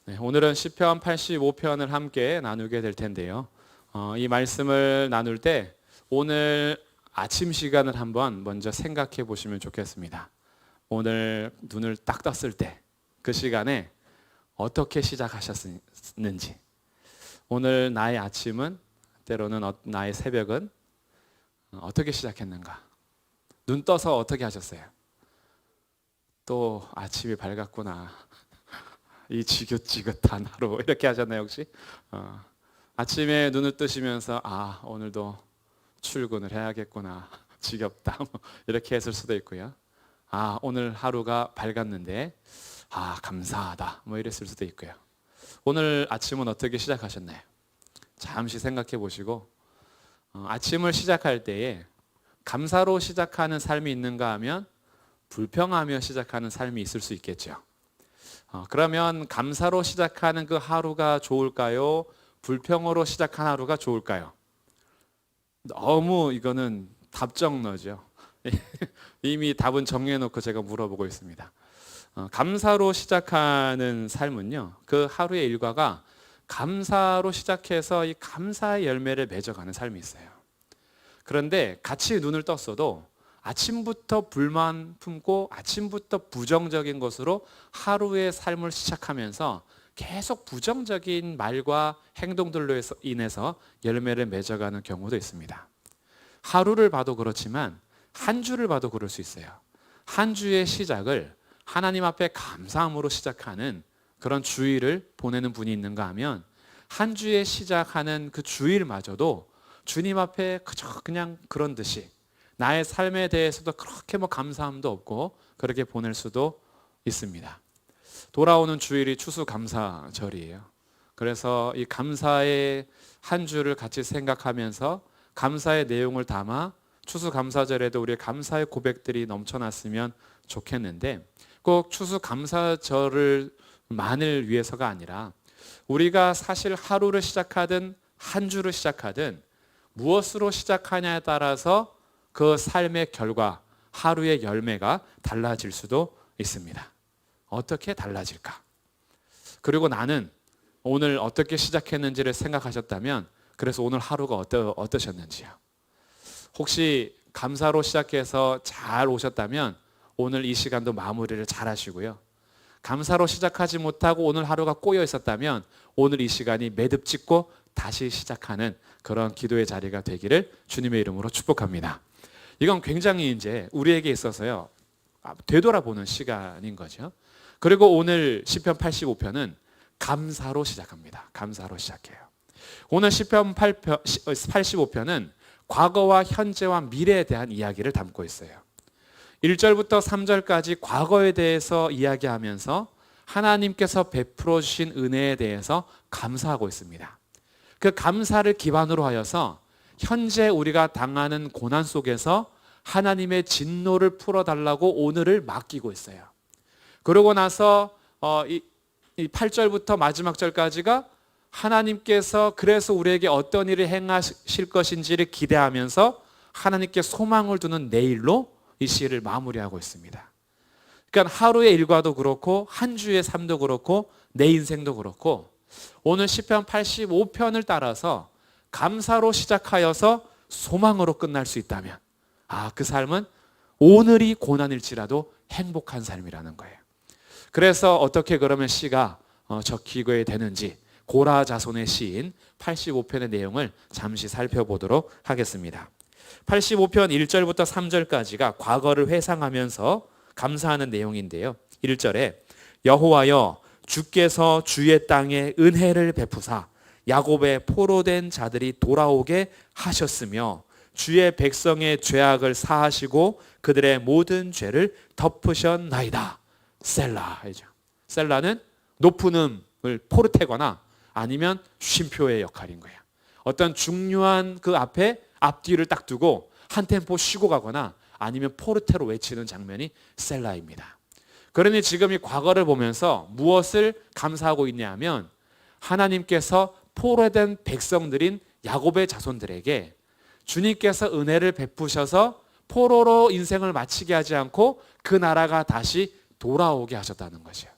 네, 오늘은 시편 85편을 함께 나누게 될 텐데요. 이 말씀을 나눌 때 오늘 아침 시간을 한번 먼저 생각해 보시면 좋겠습니다. 오늘 눈을 딱 떴을 때 그 시간에 어떻게 시작하셨는지, 오늘 나의 아침은, 때로는 나의 새벽은 어떻게 시작했는가, 눈 떠서 어떻게 하셨어요? 또 아침이 밝았구나, 이 지긋지긋한 하루, 이렇게 하셨나요 혹시? 아침에 눈을 뜨시면서 오늘도 출근을 해야겠구나, 지겹다, 이렇게 했을 수도 있고요. 오늘 하루가 밝았는데 감사하다, 이랬을 수도 있고요. 오늘 아침은 어떻게 시작하셨나요? 잠시 생각해 보시고, 아침을 시작할 때에 감사로 시작하는 삶이 있는가 하면 불평하며 시작하는 삶이 있을 수 있겠죠. 그러면 감사로 시작하는 그 하루가 좋을까요? 불평으로 시작한 하루가 좋을까요? 너무 이거는 답정너죠. 이미 답은 정해놓고 제가 물어보고 있습니다. 감사로 시작하는 삶은요, 그 하루의 일과가 감사로 시작해서 이 감사의 열매를 맺어가는 삶이 있어요. 그런데 같이 눈을 떴어도 아침부터 불만 품고 아침부터 부정적인 것으로 하루의 삶을 시작하면서 계속 부정적인 말과 행동들로 인해서 열매를 맺어가는 경우도 있습니다. 하루를 봐도 그렇지만 한 주를 봐도 그럴 수 있어요. 한 주의 시작을 하나님 앞에 감사함으로 시작하는 그런 주일을 보내는 분이 있는가 하면, 한 주에 시작하는 그 주일마저도 주님 앞에 그냥 그런 듯이 나의 삶에 대해서도 그렇게 감사함도 없고 그렇게 보낼 수도 있습니다. 돌아오는 주일이 추수감사절이에요. 그래서 이 감사의 한 주를 같이 생각하면서 감사의 내용을 담아 추수감사절에도 우리의 감사의 고백들이 넘쳐났으면 좋겠는데, 꼭 추수감사절을 만을 위해서가 아니라 우리가 사실 하루를 시작하든 한 주를 시작하든 무엇으로 시작하냐에 따라서 그 삶의 결과, 하루의 열매가 달라질 수도 있습니다. 어떻게 달라질까? 그리고 나는 오늘 어떻게 시작했는지를 생각하셨다면, 그래서 오늘 하루가 어떠셨는지요? 혹시 감사로 시작해서 잘 오셨다면 오늘 이 시간도 마무리를 잘 하시고요. 감사로 시작하지 못하고 오늘 하루가 꼬여 있었다면 오늘 이 시간이 매듭 짓고 다시 시작하는 그런 기도의 자리가 되기를 주님의 이름으로 축복합니다. 이건 굉장히 이제 우리에게 있어서요, 되돌아보는 시간인 거죠. 그리고 오늘 시편 85편은 감사로 시작합니다. 감사로 시작해요. 오늘 시편 85편은 과거와 현재와 미래에 대한 이야기를 담고 있어요. 1절부터 3절까지 과거에 대해서 이야기하면서 하나님께서 베풀어 주신 은혜에 대해서 감사하고 있습니다. 그 감사를 기반으로 하여서 현재 우리가 당하는 고난 속에서 하나님의 진노를 풀어달라고 오늘을 맡기고 있어요. 그러고 나서 이 8절부터 마지막 절까지가 하나님께서 그래서 우리에게 어떤 일을 행하실 것인지를 기대하면서 하나님께 소망을 두는 내일로 이 시를 마무리하고 있습니다. 그러니까 하루의 일과도 그렇고 한 주의 삶도 그렇고 내 인생도 그렇고, 오늘 시편 85편을 따라서 감사로 시작하여서 소망으로 끝날 수 있다면 그 삶은 오늘이 고난일지라도 행복한 삶이라는 거예요. 그래서 어떻게 그러면 시가 적히게 되는지, 고라 자손의 시인 85편의 내용을 잠시 살펴보도록 하겠습니다. 85편 1절부터 3절까지가 과거를 회상하면서 감사하는 내용인데요. 1절에 여호와여, 주께서 주의 땅에 은혜를 베푸사 야곱의 포로된 자들이 돌아오게 하셨으며 주의 백성의 죄악을 사하시고 그들의 모든 죄를 덮으셨나이다. 셀라. 셀라는 높은 음을 포르테거나 아니면 쉼표의 역할인 거예요. 어떤 중요한 그 앞에 앞뒤를 딱 두고 한 템포 쉬고 가거나 아니면 포르테로 외치는 장면이 셀라입니다. 그러니 지금 이 과거를 보면서 무엇을 감사하고 있냐 하면, 하나님께서 포로된 백성들인 야곱의 자손들에게 주님께서 은혜를 베푸셔서 포로로 인생을 마치게 하지 않고 그 나라가 다시 돌아오게 하셨다는 것이에요.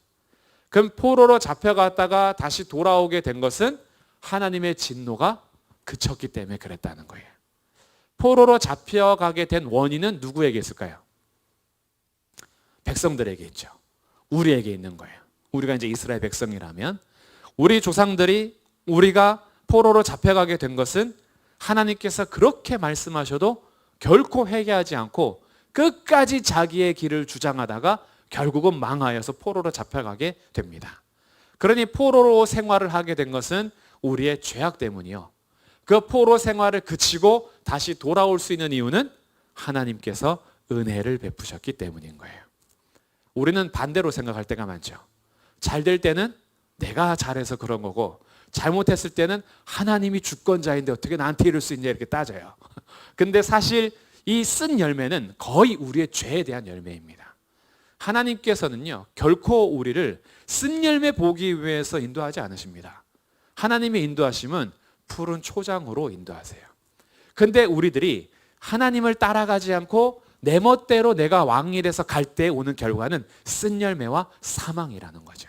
그럼 포로로 잡혀갔다가 다시 돌아오게 된 것은 하나님의 진노가 그쳤기 때문에 그랬다는 거예요. 포로로 잡혀가게 된 원인은 누구에게 있을까요? 백성들에게 있죠. 우리에게 있는 거예요. 우리가 이제 이스라엘 백성이라면 우리 조상들이 우리가 포로로 잡혀가게 된 것은 하나님께서 그렇게 말씀하셔도 결코 회개하지 않고 끝까지 자기의 길을 주장하다가 결국은 망하여서 포로로 잡혀가게 됩니다. 그러니 포로로 생활을 하게 된 것은 우리의 죄악 때문이요. 그 포로 생활을 그치고 다시 돌아올 수 있는 이유는 하나님께서 은혜를 베푸셨기 때문인 거예요. 우리는 반대로 생각할 때가 많죠. 잘 될 때는 내가 잘해서 그런 거고 잘못했을 때는 하나님이 주권자인데 어떻게 나한테 이럴 수 있냐 이렇게 따져요. 근데 사실 이 쓴 열매는 거의 우리의 죄에 대한 열매입니다. 하나님께서는요 결코 우리를 쓴 열매 보기 위해서 인도하지 않으십니다. 하나님의 인도하심은 푸른 초장으로 인도하세요. 근데 우리들이 하나님을 따라가지 않고 내 멋대로 내가 왕일에서 갈 때 오는 결과는 쓴 열매와 사망이라는 거죠.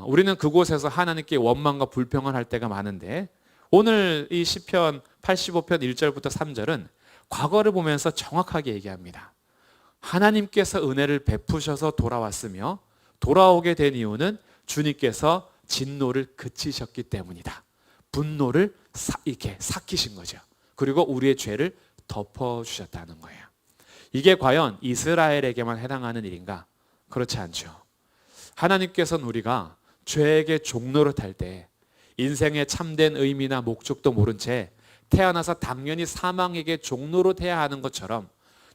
우리는 그곳에서 하나님께 원망과 불평을 할 때가 많은데 오늘 이 시편 85편 1절부터 3절은 과거를 보면서 정확하게 얘기합니다. 하나님께서 은혜를 베푸셔서 돌아왔으며 돌아오게 된 이유는 주님께서 진노를 그치셨기 때문이다. 분노를 이렇게 삭히신 거죠. 그리고 우리의 죄를 덮어주셨다는 거예요. 이게 과연 이스라엘에게만 해당하는 일인가? 그렇지 않죠. 하나님께서는 우리가 죄에게 종노릇할 때 인생의 참된 의미나 목적도 모른 채 태어나서 당연히 사망에게 종노릇해야 하는 것처럼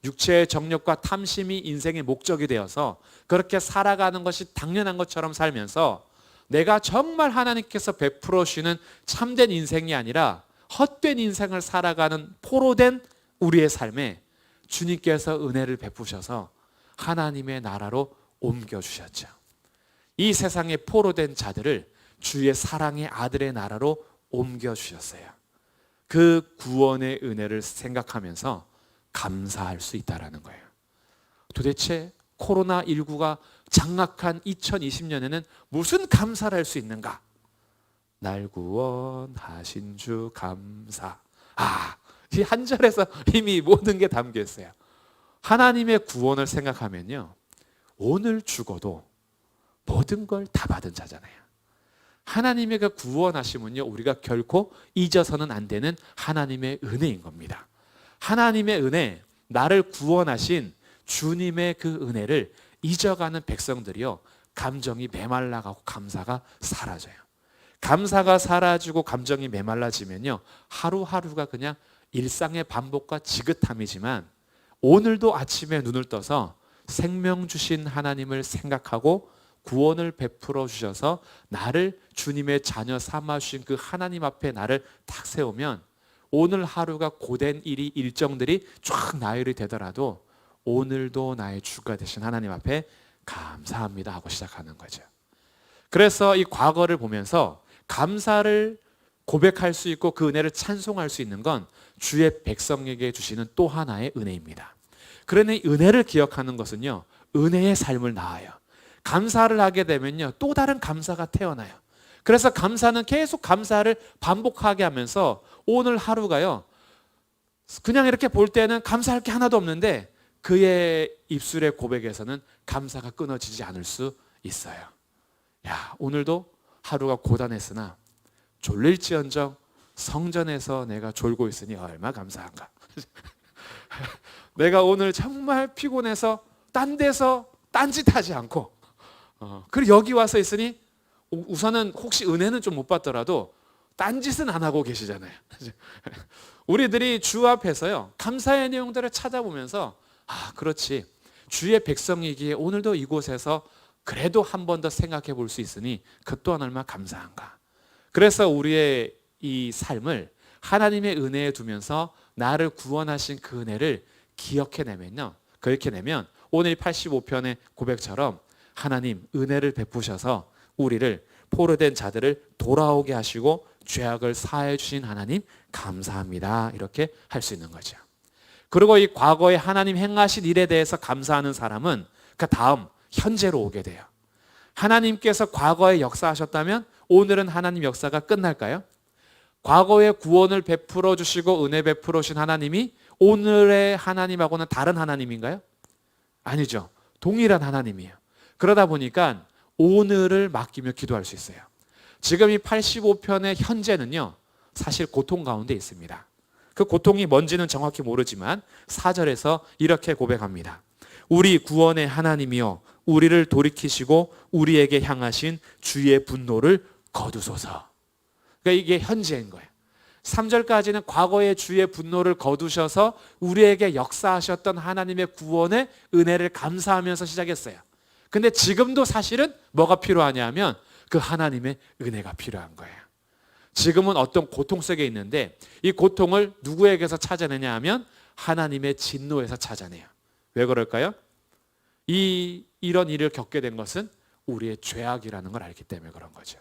육체의 정욕과 탐심이 인생의 목적이 되어서 그렇게 살아가는 것이 당연한 것처럼 살면서 내가 정말 하나님께서 베풀어 주시는 참된 인생이 아니라 헛된 인생을 살아가는 포로된 우리의 삶에 주님께서 은혜를 베푸셔서 하나님의 나라로 옮겨주셨죠. 이 세상에 포로된 자들을 주의 사랑의 아들의 나라로 옮겨주셨어요. 그 구원의 은혜를 생각하면서 감사할 수 있다는 거예요. 도대체 코로나19가 장악한 2020년에는 무슨 감사를 할 수 있는가? 날 구원하신 주 감사. 이 한 절에서 이미 모든 게 담겨 있어요. 하나님의 구원을 생각하면요, 오늘 죽어도 모든 걸 다 받은 자잖아요. 하나님의 그 구원하심은요, 우리가 결코 잊어서는 안 되는 하나님의 은혜인 겁니다. 하나님의 은혜, 나를 구원하신 주님의 그 은혜를 잊어가는 백성들이요, 감정이 메말라가고 감사가 사라져요. 감사가 사라지고 감정이 메말라지면요, 하루하루가 그냥 일상의 반복과 지긋함이지만 오늘도 아침에 눈을 떠서 생명 주신 하나님을 생각하고 구원을 베풀어 주셔서 나를 주님의 자녀 삼아 주신 그 하나님 앞에 나를 탁 세우면 오늘 하루가 고된 일이 일정들이 쫙 나열이 되더라도 오늘도 나의 주가 되신 하나님 앞에 감사합니다 하고 시작하는 거죠. 그래서 이 과거를 보면서 감사를 고백할 수 있고 그 은혜를 찬송할 수 있는 건 주의 백성에게 주시는 또 하나의 은혜입니다. 그러니 은혜를 기억하는 것은요, 은혜의 삶을 낳아요. 감사를 하게 되면요, 또 다른 감사가 태어나요. 그래서 감사는 계속 감사를 반복하게 하면서 오늘 하루가요, 그냥 이렇게 볼 때는 감사할 게 하나도 없는데 그의 입술의 고백에서는 감사가 끊어지지 않을 수 있어요. 오늘도 하루가 고단했으나 졸릴지언정 성전에서 내가 졸고 있으니 얼마나 감사한가. 내가 오늘 정말 피곤해서 딴 데서 딴짓하지 않고 그리고 여기 와서 있으니 우선은 혹시 은혜는 좀 못 받더라도 딴짓은 안 하고 계시잖아요. 우리들이 주 앞에서요, 감사의 내용들을 찾아보면서 그렇지, 주의 백성이기에 오늘도 이곳에서 그래도 한 번 더 생각해 볼 수 있으니 그 또한 얼마나 감사한가. 그래서 우리의 이 삶을 하나님의 은혜에 두면서 나를 구원하신 그 은혜를 기억해내면요, 그렇게 내면 오늘 85편의 고백처럼 하나님 은혜를 베푸셔서 우리를 포로된 자들을 돌아오게 하시고 죄악을 사해 주신 하나님 감사합니다, 이렇게 할 수 있는 거죠. 그리고 이 과거에 하나님 행하신 일에 대해서 감사하는 사람은 그 다음 현재로 오게 돼요. 하나님께서 과거에 역사하셨다면 오늘은 하나님 역사가 끝날까요? 과거에 구원을 베풀어 주시고 은혜 베풀어 주신 하나님이 오늘의 하나님하고는 다른 하나님인가요? 아니죠. 동일한 하나님이에요. 그러다 보니까 오늘을 맡기며 기도할 수 있어요. 지금 이 85편의 현재는요, 사실 고통 가운데 있습니다. 그 고통이 뭔지는 정확히 모르지만 4절에서 이렇게 고백합니다. 우리 구원의 하나님이여 우리를 돌이키시고 우리에게 향하신 주의 분노를 거두소서. 그러니까 이게 현재인 거예요. 3절까지는 과거의 주의 분노를 거두셔서 우리에게 역사하셨던 하나님의 구원의 은혜를 감사하면서 시작했어요. 근데 지금도 사실은 뭐가 필요하냐면 그 하나님의 은혜가 필요한 거예요. 지금은 어떤 고통 속에 있는데 이 고통을 누구에게서 찾아내냐 하면 하나님의 진노에서 찾아내요. 왜 그럴까요? 이런 일을 겪게 된 것은 우리의 죄악이라는 걸 알기 때문에 그런 거죠.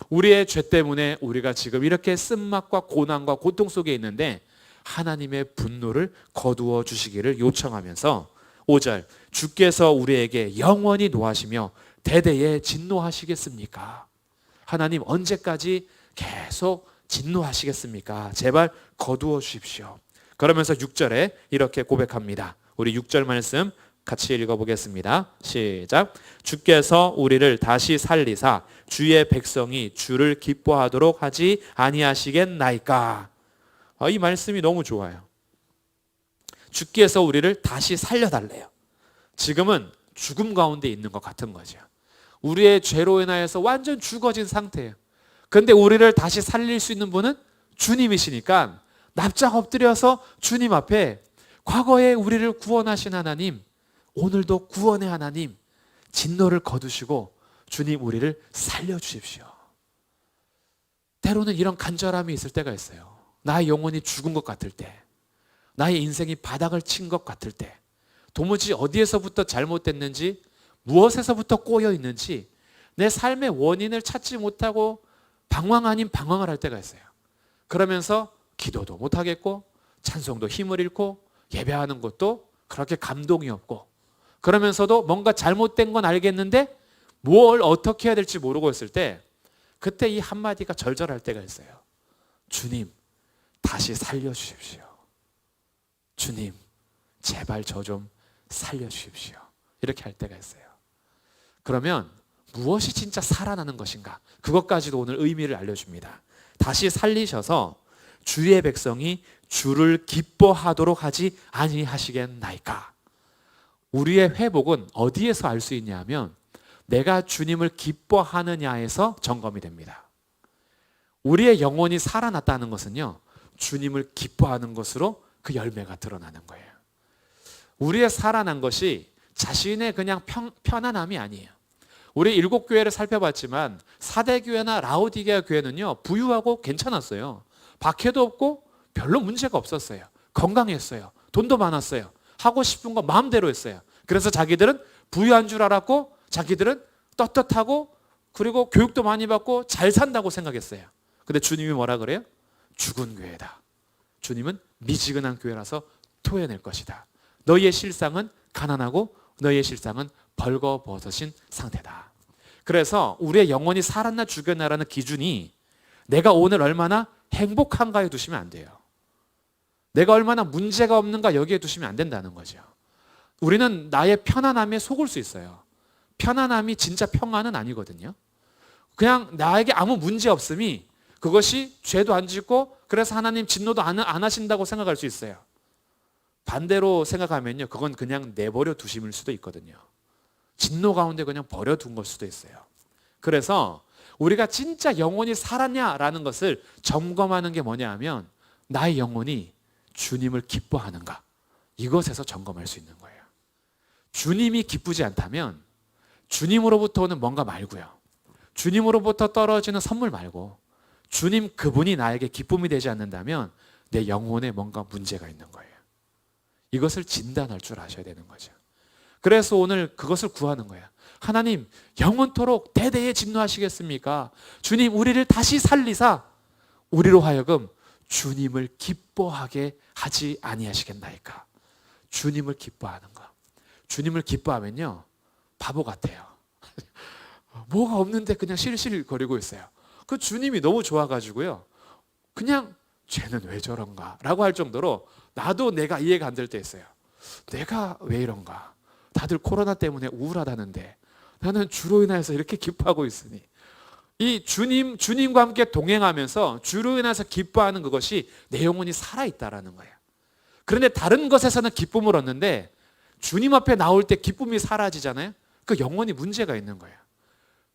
우리의 죄 때문에 우리가 지금 이렇게 쓴맛과 고난과 고통 속에 있는데 하나님의 분노를 거두어 주시기를 요청하면서 5절 주께서 우리에게 영원히 노하시며 대대에 진노하시겠습니까? 하나님 언제까지 계속 진노하시겠습니까? 제발 거두어 주십시오. 그러면서 6절에 이렇게 고백합니다. 우리 6절 말씀 같이 읽어보겠습니다. 시작. 주께서 우리를 다시 살리사 주의 백성이 주를 기뻐하도록 하지 아니하시겠나이까? 이 말씀이 너무 좋아요. 주께서 우리를 다시 살려달래요. 지금은 죽음 가운데 있는 것 같은 거죠. 우리의 죄로 인하여서 완전 죽어진 상태예요. 그런데 우리를 다시 살릴 수 있는 분은 주님이시니까 납작 엎드려서 주님 앞에 과거에 우리를 구원하신 하나님, 오늘도 구원의 하나님, 진노를 거두시고 주님 우리를 살려주십시오. 때로는 이런 간절함이 있을 때가 있어요. 나의 영혼이 죽은 것 같을 때, 나의 인생이 바닥을 친 것 같을 때, 도무지 어디에서부터 잘못됐는지, 무엇에서부터 꼬여 있는지 내 삶의 원인을 찾지 못하고 방황 아닌 방황을 할 때가 있어요. 그러면서 기도도 못하겠고 찬송도 힘을 잃고 예배하는 것도 그렇게 감동이 없고 그러면서도 뭔가 잘못된 건 알겠는데 뭘 어떻게 해야 될지 모르고 있을 때 그때 이 한마디가 절절할 때가 있어요. 주님 다시 살려주십시오. 주님 제발 저 좀 살려주십시오. 이렇게 할 때가 있어요. 그러면 무엇이 진짜 살아나는 것인가? 그것까지도 오늘 의미를 알려줍니다. 다시 살리셔서 주의 백성이 주를 기뻐하도록 하지 아니하시겠나이까? 우리의 회복은 어디에서 알 수 있냐면 내가 주님을 기뻐하느냐에서 점검이 됩니다. 우리의 영혼이 살아났다는 것은요, 주님을 기뻐하는 것으로 그 열매가 드러나는 거예요. 우리의 살아난 것이 자신의 그냥 편안함이 아니에요. 우리 7교회를 살펴봤지만 4대 교회나 라오디게아 교회는요, 부유하고 괜찮았어요. 박해도 없고 별로 문제가 없었어요. 건강했어요. 돈도 많았어요. 하고 싶은 거 마음대로 했어요. 그래서 자기들은 부유한 줄 알았고 자기들은 떳떳하고 그리고 교육도 많이 받고 잘 산다고 생각했어요. 근데 주님이 뭐라 그래요? 죽은 교회다. 주님은 미지근한 교회라서 토해낼 것이다. 너희의 실상은 가난하고 너희의 실상은 벌거벗으신 상태다. 그래서 우리의 영혼이 살았나 죽였나라는 기준이 내가 오늘 얼마나 행복한가에 두시면 안 돼요. 내가 얼마나 문제가 없는가 여기에 두시면 안 된다는 거죠. 우리는 나의 편안함에 속을 수 있어요. 편안함이 진짜 평안은 아니거든요. 그냥 나에게 아무 문제 없음이 그것이 죄도 안 짓고 그래서 하나님 진노도 안 하신다고 생각할 수 있어요. 반대로 생각하면요, 그건 그냥 내버려 두심일 수도 있거든요. 진노 가운데 그냥 버려둔 걸 수도 있어요. 그래서 우리가 진짜 영혼이 살았냐라는 것을 점검하는 게 뭐냐 하면 나의 영혼이 주님을 기뻐하는가, 이것에서 점검할 수 있는 거예요. 주님이 기쁘지 않다면 주님으로부터 오는 뭔가 말고요, 주님으로부터 떨어지는 선물 말고 주님 그분이 나에게 기쁨이 되지 않는다면 내 영혼에 뭔가 문제가 있는 거예요. 이것을 진단할 줄 아셔야 되는 거죠. 그래서 오늘 그것을 구하는 거예요. 하나님 영원토록 대대에 진노하시겠습니까? 주님 우리를 다시 살리사 우리로 하여금 주님을 기뻐하게 하지 아니하시겠나이까? 주님을 기뻐하는 거. 주님을 기뻐하면요 바보 같아요. 뭐가 없는데 그냥 실실거리고 있어요. 그 주님이 너무 좋아가지고요. 그냥 쟤는 왜 저런가 라고 할 정도로 나도 내가 이해가 안 될 때 있어요. 내가 왜 이런가? 다들 코로나 때문에 우울하다는데 나는 주로 인해서 이렇게 기뻐하고 있으니, 이 주님과 함께 동행하면서 주로 인해서 기뻐하는 그것이 내 영혼이 살아있다라는 거예요. 그런데 다른 것에서는 기쁨을 얻는데 주님 앞에 나올 때 기쁨이 사라지잖아요. 그 영혼이 문제가 있는 거예요.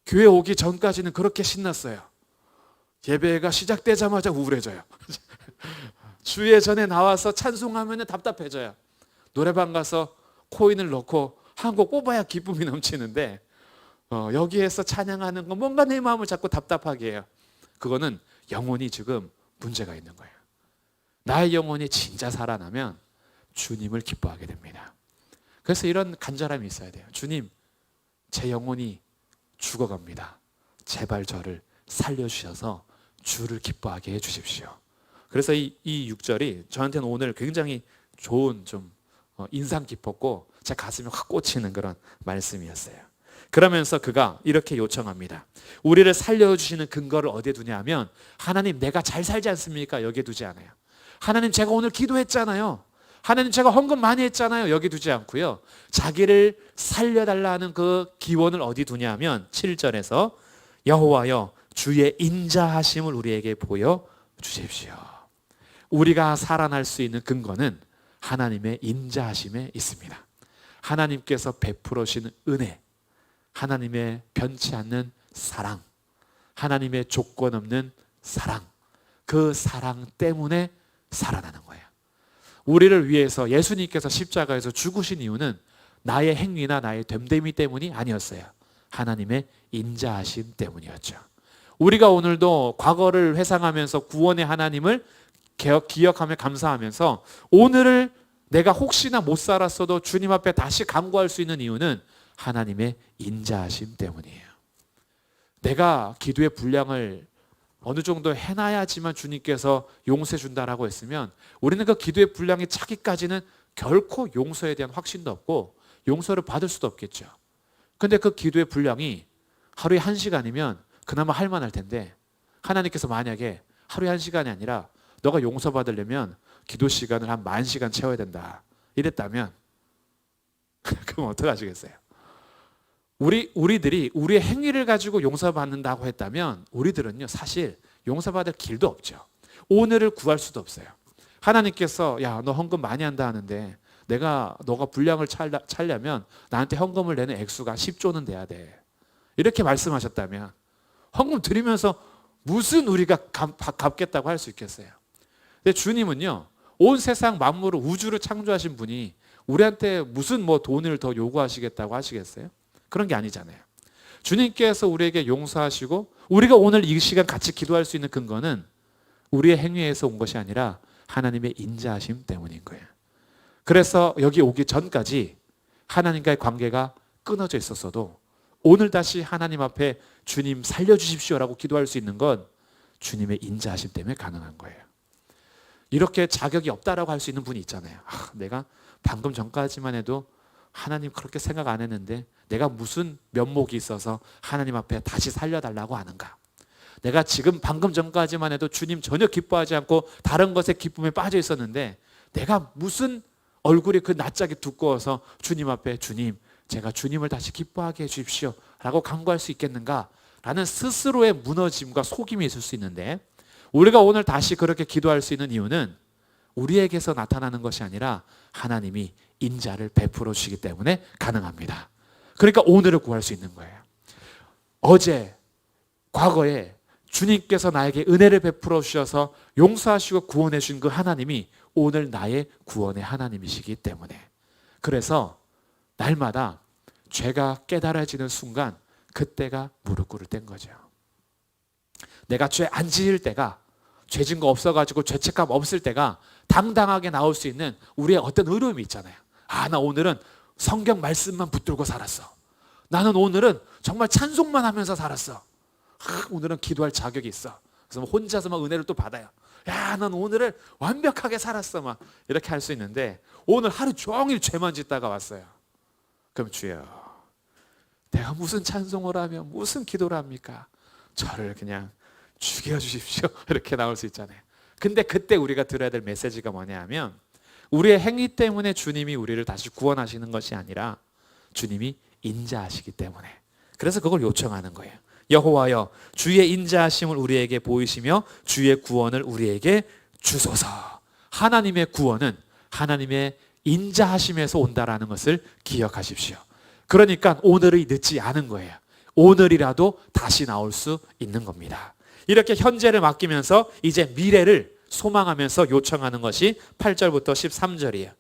교회 오기 전까지는 그렇게 신났어요. 예배가 시작되자마자 우울해져요. 주의 전에 나와서 찬송하면 답답해져요. 노래방 가서 코인을 넣고 한 곡 뽑아야 기쁨이 넘치는데 여기에서 찬양하는 건 뭔가 내 마음을 자꾸 답답하게 해요. 그거는 영혼이 지금 문제가 있는 거예요. 나의 영혼이 진짜 살아나면 주님을 기뻐하게 됩니다. 그래서 이런 간절함이 있어야 돼요. 주님, 제 영혼이 죽어갑니다. 제발 저를 살려주셔서 주를 기뻐하게 해주십시오. 그래서 이 6절이 저한테는 오늘 굉장히 좋은, 좀 인상 깊었고 제 가슴에 확 꽂히는 그런 말씀이었어요. 그러면서 그가 이렇게 요청합니다. 우리를 살려주시는 근거를 어디에 두냐 하면, 하나님 내가 잘 살지 않습니까? 여기에 두지 않아요. 하나님 제가 오늘 기도했잖아요. 하나님 제가 헌금 많이 했잖아요. 여기 두지 않고요. 자기를 살려달라는 그 기원을 어디 두냐 하면 7절에서 여호와여 주의 인자하심을 우리에게 보여주십시오. 우리가 살아날 수 있는 근거는 하나님의 인자하심에 있습니다. 하나님께서 베풀어 주시는 은혜, 하나님의 변치 않는 사랑, 하나님의 조건 없는 사랑, 그 사랑 때문에 살아나는 거예요. 우리를 위해서 예수님께서 십자가에서 죽으신 이유는 나의 행위나 나의 됨됨이 때문이 아니었어요. 하나님의 인자하심 때문이었죠. 우리가 오늘도 과거를 회상하면서 구원의 하나님을 기억하며 감사하면서 오늘을 내가 혹시나 못 살았어도 주님 앞에 다시 간구할 수 있는 이유는 하나님의 인자하심 때문이에요. 내가 기도의 분량을 어느 정도 해놔야지만 주님께서 용서해 준다라고 했으면 우리는 그 기도의 분량이 차기까지는 결코 용서에 대한 확신도 없고 용서를 받을 수도 없겠죠. 근데 그 기도의 분량이 하루에 1시간이면 그나마 할 만할 텐데, 하나님께서 만약에 하루에 1시간이 아니라 너가 용서받으려면 기도 시간을 한 10,000시간 채워야 된다 이랬다면 그럼 어떡하시겠어요? 우리들이 우리의 행위를 가지고 용서받는다고 했다면 우리들은요 사실 용서받을 길도 없죠. 오늘을 구할 수도 없어요. 하나님께서 야 너 헌금 많이 한다 하는데 너가 분량을 차려면 나한테 헌금을 내는 액수가 10조는 돼야 돼, 이렇게 말씀하셨다면 헌금 드리면서 무슨 우리가 갚겠다고 할 수 있겠어요? 근데 주님은요 온 세상 만물을, 우주를 창조하신 분이 우리한테 무슨 돈을 더 요구하시겠다고 하시겠어요? 그런 게 아니잖아요. 주님께서 우리에게 용서하시고 우리가 오늘 이 시간 같이 기도할 수 있는 근거는 우리의 행위에서 온 것이 아니라 하나님의 인자하심 때문인 거예요. 그래서 여기 오기 전까지 하나님과의 관계가 끊어져 있었어도 오늘 다시 하나님 앞에 주님 살려주십시오라고 기도할 수 있는 건 주님의 인자하심 때문에 가능한 거예요. 이렇게 자격이 없다라고 할 수 있는 분이 있잖아요. 내가 방금 전까지만 해도 하나님 그렇게 생각 안 했는데 내가 무슨 면목이 있어서 하나님 앞에 다시 살려달라고 하는가? 내가 지금 방금 전까지만 해도 주님 전혀 기뻐하지 않고 다른 것에 기쁨에 빠져 있었는데 내가 무슨 얼굴이 그 낯짝이 두꺼워서 주님 앞에 주님 제가 주님을 다시 기뻐하게 해주십시오 라고 간구할 수 있겠는가? 라는 스스로의 무너짐과 속임이 있을 수 있는데, 우리가 오늘 다시 그렇게 기도할 수 있는 이유는 우리에게서 나타나는 것이 아니라 하나님이 인자를 베풀어 주시기 때문에 가능합니다. 그러니까 오늘을 구할 수 있는 거예요. 어제, 과거에 주님께서 나에게 은혜를 베풀어 주셔서 용서하시고 구원해 주신 그 하나님이 오늘 나의 구원의 하나님이시기 때문에, 그래서 날마다 죄가 깨달아지는 순간 그때가 무릎 꿇을 때인 거죠. 내가 죄 안 지을 때가, 죄진 거 없어가지고 죄책감 없을 때가 당당하게 나올 수 있는 우리의 어떤 의로움이 있잖아요. 나 오늘은 성경 말씀만 붙들고 살았어. 나는 오늘은 정말 찬송만 하면서 살았어. 오늘은 기도할 자격이 있어. 그래서 혼자서 막 은혜를 또 받아요. 난 오늘을 완벽하게 살았어. 막 이렇게 할 수 있는데 오늘 하루 종일 죄만 짓다가 왔어요. 그럼 주여, 내가 무슨 찬송을 하면 무슨 기도를 합니까? 저를 그냥 죽여주십시오. 이렇게 나올 수 있잖아요. 근데 그때 우리가 들어야 될 메시지가 뭐냐 하면 우리의 행위 때문에 주님이 우리를 다시 구원하시는 것이 아니라 주님이 인자하시기 때문에, 그래서 그걸 요청하는 거예요. 여호와여 주의 인자하심을 우리에게 보이시며 주의 구원을 우리에게 주소서. 하나님의 구원은 하나님의 인자하심에서 온다라는 것을 기억하십시오. 그러니까 오늘이 늦지 않은 거예요. 오늘이라도 다시 나올 수 있는 겁니다. 이렇게 현재를 맡기면서 이제 미래를 소망하면서 요청하는 것이 8절부터 13절이에요.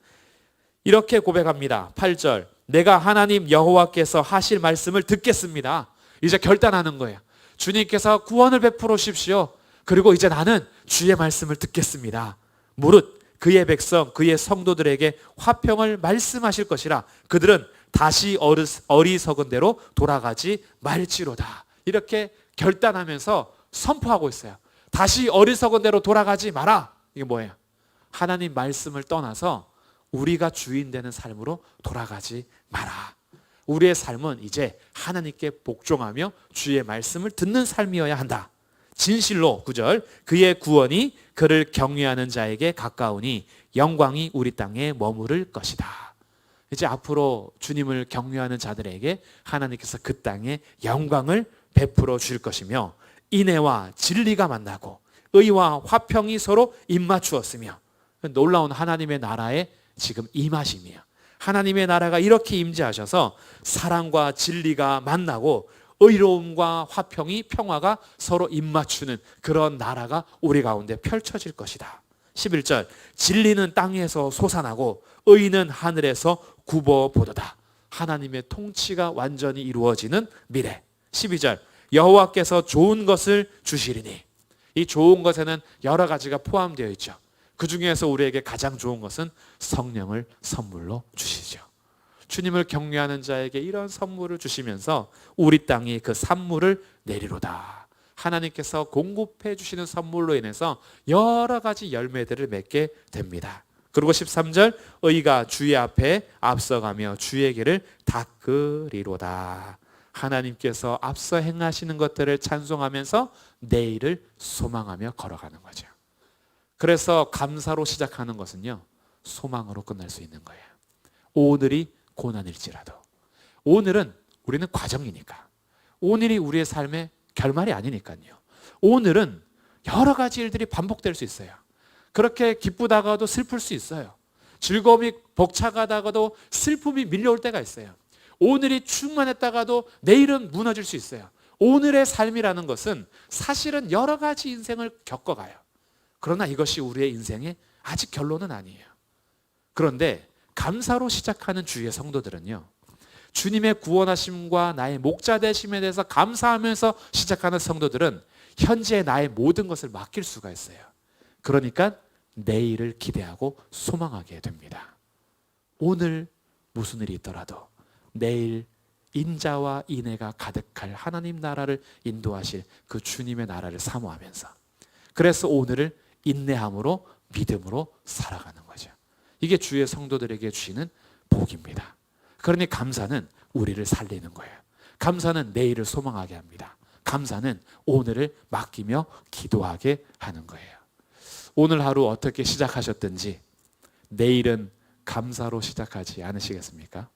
이렇게 고백합니다. 8절, 내가 하나님 여호와께서 하실 말씀을 듣겠습니다. 이제 결단하는 거예요. 주님께서 구원을 베풀어 주십시오. 그리고 이제 나는 주의 말씀을 듣겠습니다. 무릇 그의 백성, 그의 성도들에게 화평을 말씀하실 것이라. 그들은 다시 어리석은 대로 돌아가지 말지로다. 이렇게 결단하면서 선포하고 있어요. 다시 어리석은 대로 돌아가지 마라. 이게 뭐예요? 하나님 말씀을 떠나서 우리가 주인 되는 삶으로 돌아가지 마라. 우리의 삶은 이제 하나님께 복종하며 주의 말씀을 듣는 삶이어야 한다. 진실로 9절, 그의 구원이 그를 경외하는 자에게 가까우니 영광이 우리 땅에 머무를 것이다. 이제 앞으로 주님을 경외하는 자들에게 하나님께서 그 땅에 영광을 베풀어 주실 것이며 인애와 진리가 만나고 의와 화평이 서로 입맞추었으며, 놀라운 하나님의 나라에 지금 임하심이에요. 하나님의 나라가 이렇게 임재하셔서 사랑과 진리가 만나고 의로움과 화평이, 평화가 서로 입맞추는 그런 나라가 우리 가운데 펼쳐질 것이다. 11절, 진리는 땅에서 솟아나고 의는 하늘에서 굽어보도다. 하나님의 통치가 완전히 이루어지는 미래. 12절, 여호와께서 좋은 것을 주시리니. 이 좋은 것에는 여러 가지가 포함되어 있죠. 그 중에서 우리에게 가장 좋은 것은 성령을 선물로 주시죠. 주님을 경외하는 자에게 이런 선물을 주시면서 우리 땅이 그 산물을 내리로다. 하나님께서 공급해 주시는 선물로 인해서 여러 가지 열매들을 맺게 됩니다. 그리고 13절, 의가 주의 앞에 앞서가며 주의 길을 닦으리로다. 하나님께서 앞서 행하시는 것들을 찬송하면서 내일을 소망하며 걸어가는 거죠. 그래서 감사로 시작하는 것은요, 소망으로 끝날 수 있는 거예요. 오늘이 고난일지라도, 오늘은 우리는 과정이니까, 오늘이 우리의 삶의 결말이 아니니까요. 오늘은 여러 가지 일들이 반복될 수 있어요. 그렇게 기쁘다가도 슬플 수 있어요. 즐거움이 벅차가다가도 슬픔이 밀려올 때가 있어요. 오늘이 충만했다가도 내일은 무너질 수 있어요. 오늘의 삶이라는 것은 사실은 여러 가지 인생을 겪어가요. 그러나 이것이 우리의 인생의 아직 결론은 아니에요. 그런데 감사로 시작하는 주의 성도들은요, 주님의 구원하심과 나의 목자 되심에 대해서 감사하면서 시작하는 성도들은 현재 나의 모든 것을 맡길 수가 있어요. 그러니까 내일을 기대하고 소망하게 됩니다. 오늘 무슨 일이 있더라도 내일 인자와 인애가 가득할 하나님 나라를 인도하실 그 주님의 나라를 사모하면서, 그래서 오늘을 인내함으로 믿음으로 살아가는 거죠. 이게 주의 성도들에게 주시는 복입니다. 그러니 감사는 우리를 살리는 거예요. 감사는 내일을 소망하게 합니다. 감사는 오늘을 맡기며 기도하게 하는 거예요. 오늘 하루 어떻게 시작하셨든지 내일은 감사로 시작하지 않으시겠습니까?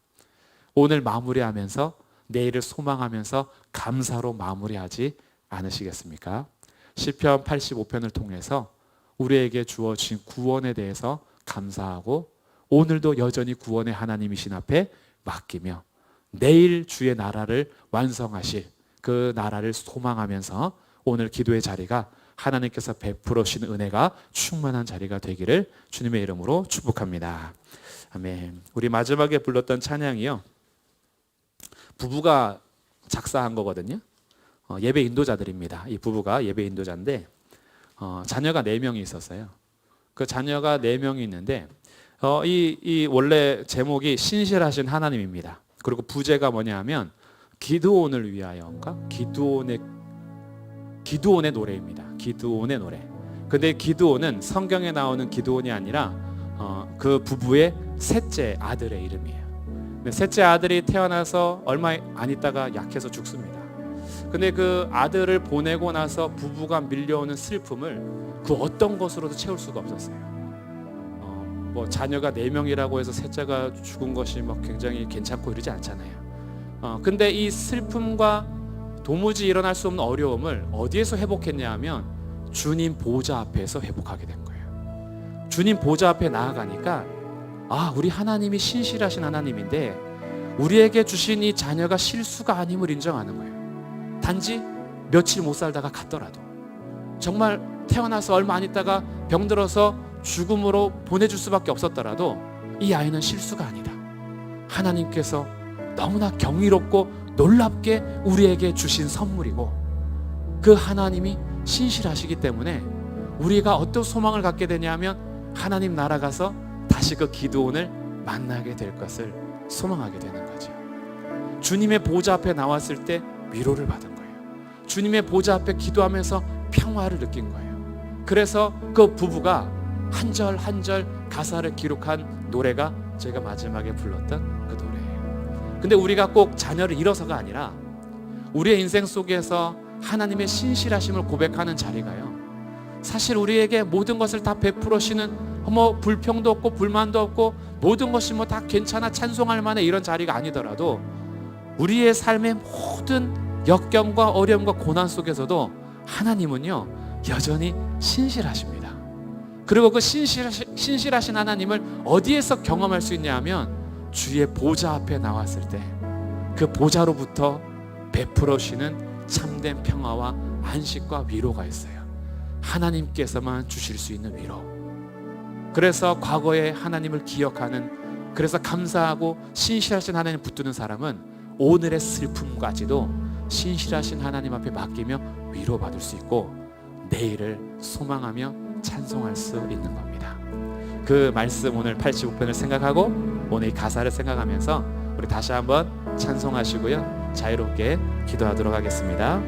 오늘 마무리하면서 내일을 소망하면서 감사로 마무리하지 않으시겠습니까? 시편 85편을 통해서 우리에게 주어진 구원에 대해서 감사하고 오늘도 여전히 구원의 하나님이신 앞에 맡기며 내일 주의 나라를 완성하실 그 나라를 소망하면서 오늘 기도의 자리가 하나님께서 베풀어 주신 은혜가 충만한 자리가 되기를 주님의 이름으로 축복합니다. 아멘. 우리 마지막에 불렀던 찬양이요, 부부가 작사한 거거든요. 예배 인도자들입니다. 이 부부가 예배 인도자인데 자녀가 4명이 있었어요. 그 자녀가 4명이 있는데 이 원래 제목이 신실하신 하나님입니다. 그리고 부제가 뭐냐 하면 기드온을 위하여인가? 기드온의 노래입니다. 기드온의 노래. 근데 기드온은 성경에 나오는 기드온이 아니라 그 부부의 셋째 아들의 이름이에요. 네, 셋째 아들이 태어나서 얼마 안 있다가 약해서 죽습니다. 근데 그 아들을 보내고 나서 부부가 밀려오는 슬픔을 그 어떤 것으로도 채울 수가 없었어요. 뭐 자녀가 4명이라고 해서 셋째가 죽은 것이 막 굉장히 괜찮고 이러지 않잖아요. 근데 이 슬픔과 도무지 일어날 수 없는 어려움을 어디에서 회복했냐 하면 주님 보좌 앞에서 회복하게 된 거예요. 주님 보좌 앞에 나아가니까 우리 하나님이 신실하신 하나님인데 우리에게 주신 이 자녀가 실수가 아님을 인정하는 거예요. 단지 며칠 못 살다가 갔더라도, 정말 태어나서 얼마 안 있다가 병들어서 죽음으로 보내줄 수밖에 없었더라도 이 아이는 실수가 아니다. 하나님께서 너무나 경이롭고 놀랍게 우리에게 주신 선물이고 그 하나님이 신실하시기 때문에 우리가 어떤 소망을 갖게 되냐면 하나님 나라 가서 다시 그 기드온을 만나게 될 것을 소망하게 되는 거죠. 주님의 보좌 앞에 나왔을 때 위로를 받은 거예요. 주님의 보좌 앞에 기도하면서 평화를 느낀 거예요. 그래서 그 부부가 한 절 한 절 가사를 기록한 노래가 제가 마지막에 불렀던 그 노래예요. 근데 우리가 꼭 자녀를 잃어서가 아니라 우리의 인생 속에서 하나님의 신실하심을 고백하는 자리가요, 사실 우리에게 모든 것을 다 베풀으시는 뭐 불평도 없고 불만도 없고 모든 것이 뭐 다 괜찮아 찬송할 만한 이런 자리가 아니더라도 우리의 삶의 모든 역경과 어려움과 고난 속에서도 하나님은요 여전히 신실하십니다. 그리고 그 신실하신 하나님을 어디에서 경험할 수 있냐 하면 주의 보좌 앞에 나왔을 때 그 보좌로부터 베풀어주시는 참된 평화와 안식과 위로가 있어요. 하나님께서만 주실 수 있는 위로. 그래서 과거에 하나님을 기억하는, 그래서 감사하고 신실하신 하나님 붙드는 사람은 오늘의 슬픔까지도 신실하신 하나님 앞에 맡기며 위로받을 수 있고 내일을 소망하며 찬송할 수 있는 겁니다. 그 말씀 오늘 85편을 생각하고 오늘 이 가사를 생각하면서 우리 다시 한번 찬송하시고요 자유롭게 기도하도록 하겠습니다.